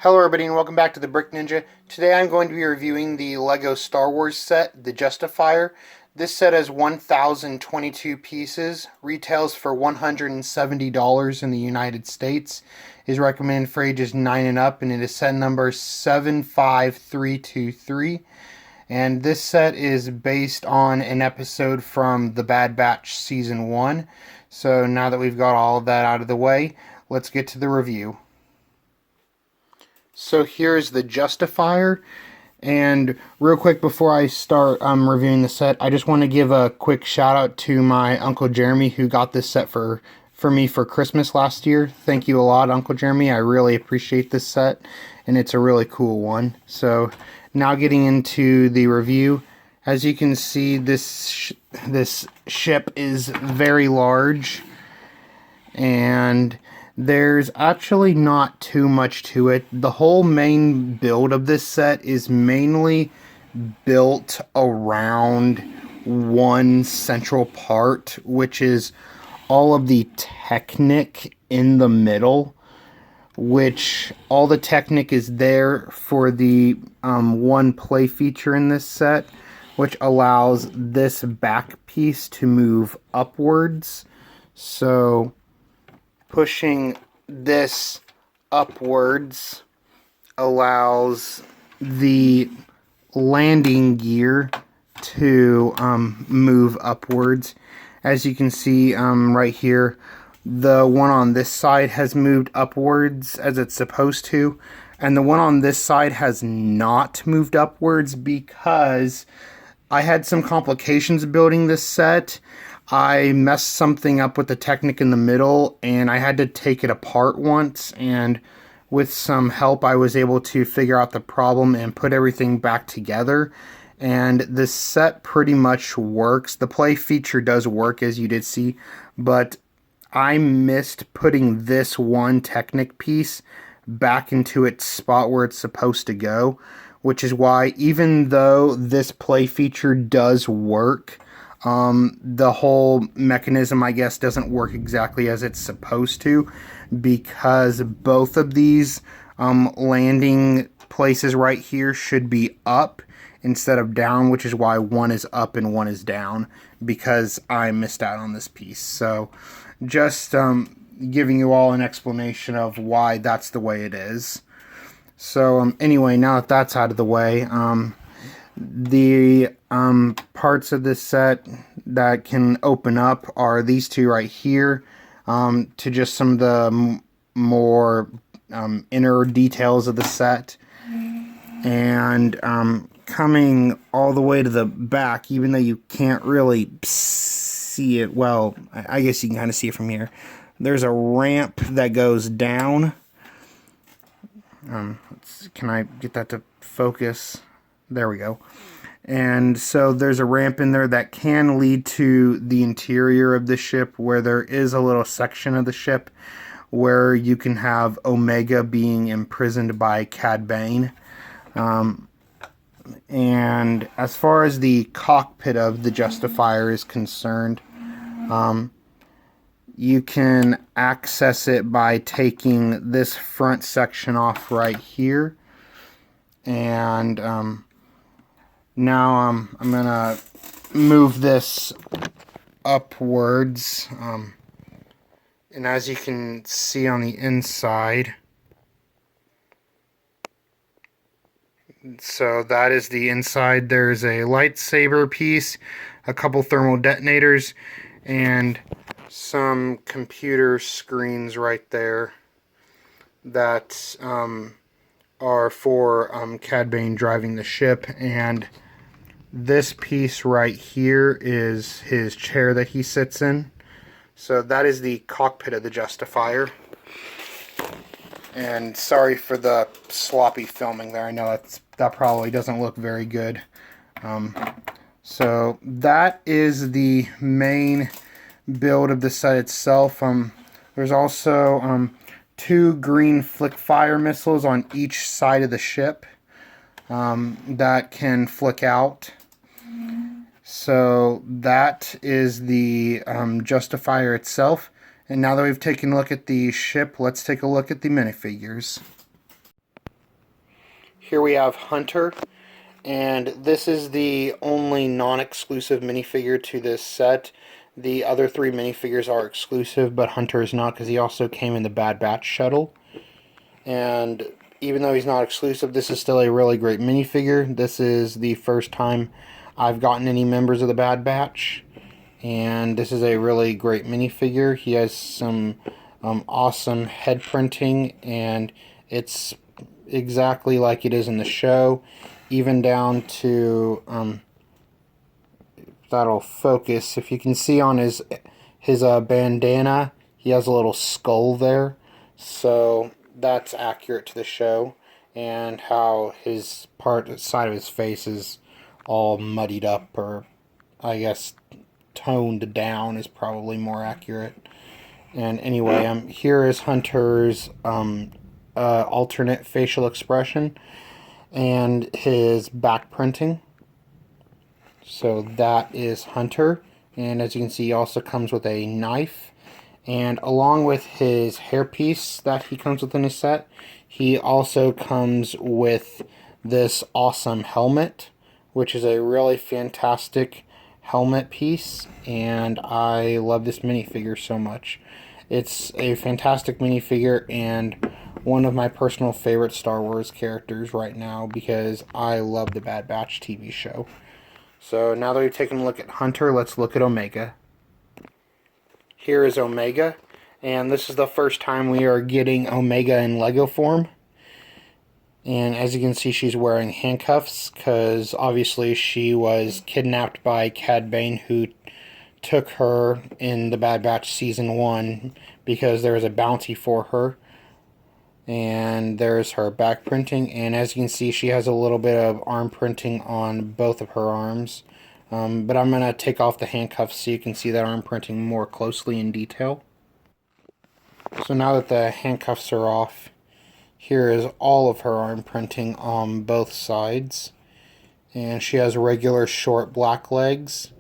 Hello everybody and welcome back to the Brick Ninja. Today I'm going to be reviewing the LEGO Star Wars set, the Justifier. This set has 1,022 pieces, retails for $170 in the United States, is recommended for ages 9 and up, and it is set number 75323. And this set is based on an episode from The Bad Batch Season 1. So now that we've got all of that out of the way, let's get to the review. So here's the Justifier, and real quick before I start reviewing the set, I just want to give a quick shout out to my Uncle Jeremy who got this set for me for Christmas last year. Thank you a lot, Uncle Jeremy. I really appreciate this set, and it's a really cool one. So now getting into the review, as you can see, this ship is very large, and there's actually not too much to it. The whole main build of this set is mainly built around one central part, which is all of the Technic in the middle, which all the Technic is there for the one play feature in this set, which allows this back piece to move upwards. So pushing this upwards allows the landing gear to move upwards. As you can see right here, the one on this side has moved upwards as it's supposed to, and the one on this side has not moved upwards because I had some complications building this set. I messed something up with the Technic in the middle, and I had to take it apart once, and with some help I was able to figure out the problem and put everything back together, and this set pretty much works. The play feature does work, as you did see, but I missed putting this one Technic piece back into its spot where it's supposed to go, which is why, even though this play feature does work, the whole mechanism, I guess, doesn't work exactly as it's supposed to, because both of these landing places right here should be up instead of down, which is why one is up and one is down, because I missed out on this piece. So just giving you all an explanation of why that's the way it is. So anyway, now that that's out of the way, the parts of this set that can open up are these two right here, to just some of the more inner details of the set. And coming all the way to the back, even though you can't really see it, well, I guess you can kind of see it from here. There's a ramp that goes down. Can I get that to focus? There we go. And so there's a ramp in there that can lead to the interior of the ship, where there is a little section of the ship where you can have Omega being imprisoned by Cad Bane. And as far as the cockpit of the Justifier is concerned, you can access it by taking this front section off right here. And now I'm going to move this upwards. And as you can see on the inside, so that is the inside. There's a lightsaber piece, a couple thermal detonators, and some computer screens right there that are for Cad Bane driving the ship. And this piece right here is his chair that he sits in. So that is the cockpit of the Justifier. And sorry for the sloppy filming there. I know that probably doesn't look very good. So that is the main build of the set itself. There's also two green flick fire missiles on each side of the ship that can flick out. So that is the Justifier itself. And now that we've taken a look at the ship, let's take a look at the minifigures. Here we have Hunter, and this is the only non-exclusive minifigure to this set. The other three minifigures are exclusive, but Hunter is not because he also came in the Bad Batch shuttle. And even though he's not exclusive, this is still a really great minifigure. This is the first time I've gotten any members of the Bad Batch, and this is a really great minifigure. He has some awesome head printing, and it's exactly like it is in the show, even down to that'll focus. If you can see on his bandana, he has a little skull there, so that's accurate to the show. And how his side of his face is all muddied up, or I guess toned down is probably more accurate. And anyway, here is Hunter's alternate facial expression and his back printing. So that is Hunter, and as you can see, he also comes with a knife, and along with his hairpiece that he comes with in his set, he also comes with this awesome helmet, which is a really fantastic helmet piece, and I love this minifigure so much. It's a fantastic minifigure and one of my personal favorite Star Wars characters right now because I love the Bad Batch TV show. So now that we've taken a look at Hunter, let's look at Omega. Here is Omega, and this is the first time we are getting Omega in Lego form. And as you can see, she's wearing handcuffs because obviously she was kidnapped by Cad Bane, who took her in the Bad Batch Season 1 because there was a bounty for her. And there's her back printing, and as you can see, she has a little bit of arm printing on both of her arms, but I'm going to take off the handcuffs so you can see that arm printing more closely in detail. So now that the handcuffs are off, here is all of her arm printing on both sides, and she has regular short black legs,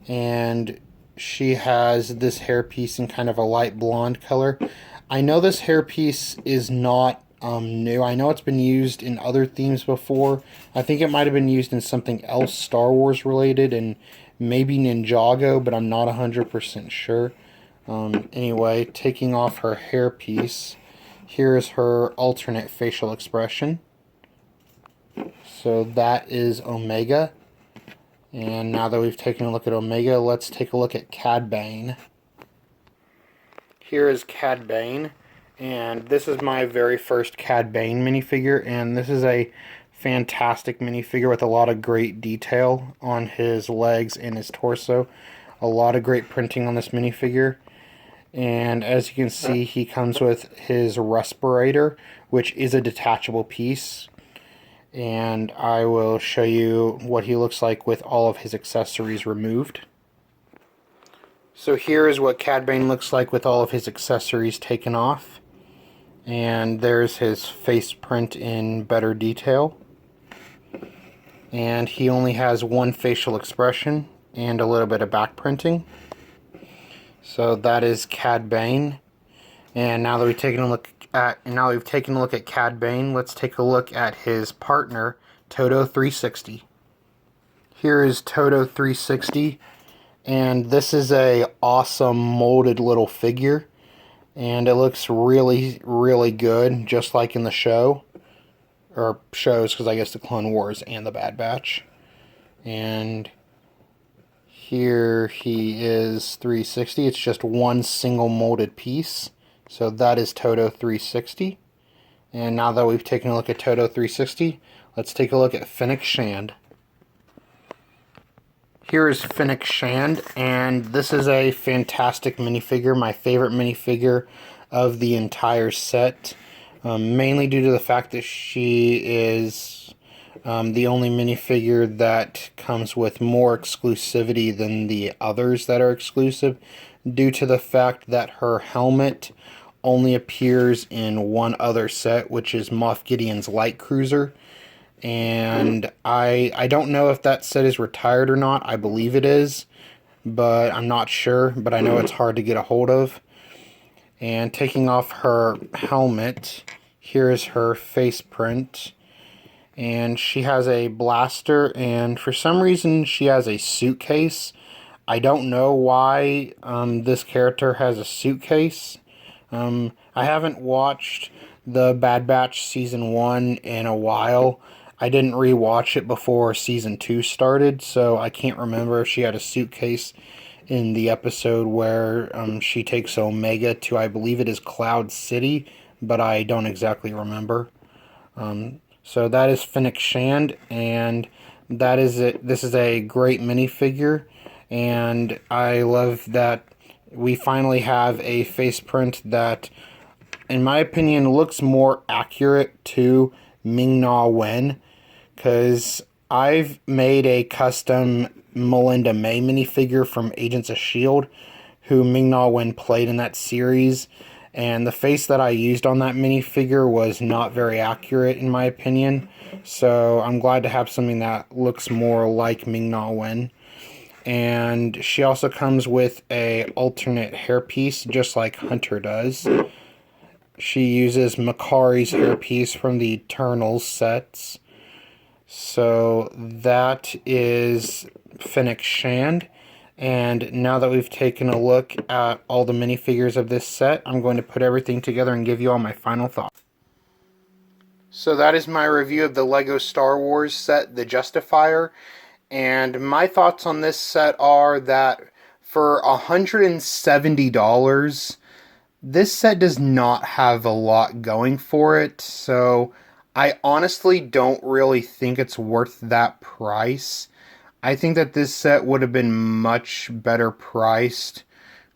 and she has this hairpiece in kind of a light blonde color. I know this hairpiece is not new. I know it's been used in other themes before. I think it might have been used in something else Star Wars related and maybe Ninjago, but I'm not 100% sure. Anyway, taking off her hairpiece, here is her alternate facial expression. So that is Omega. And now that we've taken a look at Omega, let's take a look at Cad Bane. Here is Cad Bane, and this is my very first Cad Bane minifigure, and this is a fantastic minifigure with a lot of great detail on his legs and his torso. A lot of great printing on this minifigure, and as you can see, he comes with his respirator, which is a detachable piece, and I will show you what he looks like with all of his accessories removed. So here is what Cad Bane looks like with all of his accessories taken off. And there's his face print in better detail. And he only has one facial expression and a little bit of back printing. So that is Cad Bane. And now that we've taken a look at Cad Bane, let's take a look at his partner, Todo 360. Here is Todo 360. And this is a awesome molded little figure, and it looks really, really good, just like in the show, or shows, because I guess the Clone Wars and the Bad Batch. And here he is 360. It's just one single molded piece, so that is Todo 360. And now that we've taken a look at Todo 360, let's take a look at Fennec Shand. Here is Fennec Shand, and this is a fantastic minifigure, my favorite minifigure of the entire set, mainly due to the fact that she is the only minifigure that comes with more exclusivity than the others that are exclusive, due to the fact that her helmet only appears in one other set, which is Moff Gideon's light cruiser. And I don't know if that set is retired or not. I believe it is, but I'm not sure. But I know it's hard to get a hold of. And taking off her helmet, here is her face print. and she has a blaster, and for some reason she has a suitcase. I don't know why this character has a suitcase. I haven't watched the Bad Batch Season 1 in a while. I didn't rewatch it before Season 2 started, so I can't remember if she had a suitcase in the episode where she takes Omega to, I believe it is Cloud City, but I don't exactly remember. So that is Fennec Shand, and that is it. This is a great minifigure, and I love that we finally have a face print that, in my opinion, looks more accurate to Ming-Na Wen, because I've made a custom Melinda May minifigure from Agents of S.H.I.E.L.D., who Ming-Na Wen played in that series, and the face that I used on that minifigure was not very accurate in my opinion, so I'm glad to have something that looks more like Ming-Na Wen. And she also comes with a alternate hairpiece, just like Hunter does. She uses Makari's hairpiece from the Eternals sets. So that is Fennec Shand. And now that we've taken a look at all the minifigures of this set, I'm going to put everything together and give you all my final thoughts. So that is my review of the LEGO Star Wars set, the Justifier. And my thoughts on this set are that for $170, this set does not have a lot going for it. So I honestly don't really think it's worth that price. I think that this set would have been much better priced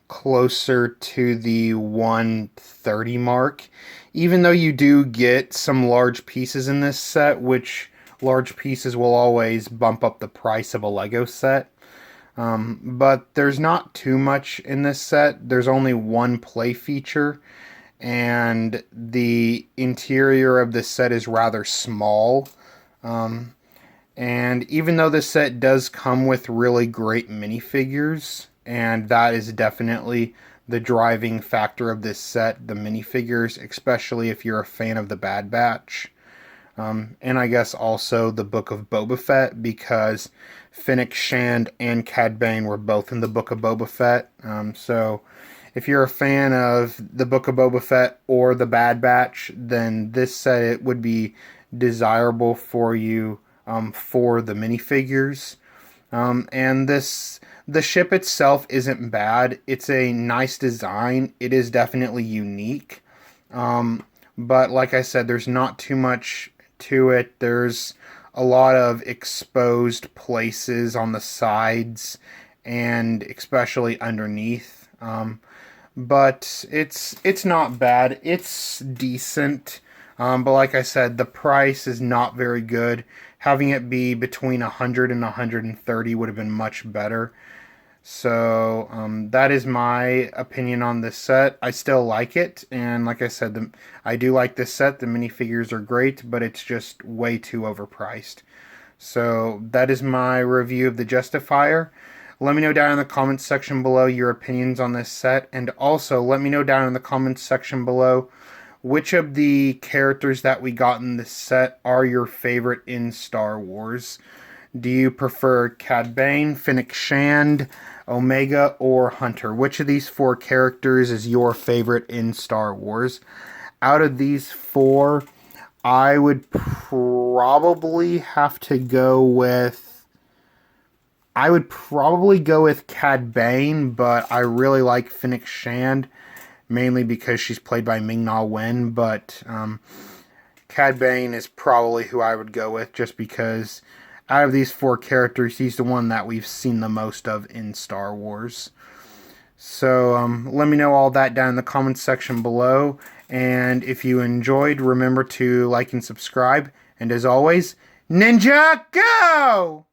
closer to the 130 mark, even though you do get some large pieces in this set, which large pieces will always bump up the price of a Lego set. But there's not too much in this set. There's only one play feature, and the interior of the set is rather small. And even though this set does come with really great minifigures, and that is definitely the driving factor of this set, the minifigures, especially if you're a fan of the Bad Batch. And I guess also the Book of Boba Fett, because Fennec Shand and Cad Bane were both in the Book of Boba Fett. So if you're a fan of the Book of Boba Fett or the Bad Batch, then this set it would be desirable for you for the minifigures. And the ship itself isn't bad. It's a nice design. It is definitely unique. But like I said, there's not too much to it. There's a lot of exposed places on the sides and especially underneath. But it's not bad. It's decent. But like I said, the price is not very good. Having it be between 100 and 130 would have been much better. So that is my opinion on this set. I still like it, and like I said, I do like this set. The minifigures are great, but it's just way too overpriced. So that is my review of the Justifier. Let me know down in the comments section below your opinions on this set, and also let me know down in the comments section below which of the characters that we got in this set are your favorite in Star Wars. Do you prefer Cad Bane, Fennec Shand, Omega, or Hunter? Which of these four characters is your favorite in Star Wars? Out of these four, I would probably have to go with... I would probably go with Cad Bane, but I really like Fennec Shand, mainly because she's played by Ming-Na Wen, but Cad Bane is probably who I would go with, just because out of these four characters, he's the one that we've seen the most of in Star Wars. So let me know all that down in the comments section below, and if you enjoyed, remember to like and subscribe, and as always, Ninja Go!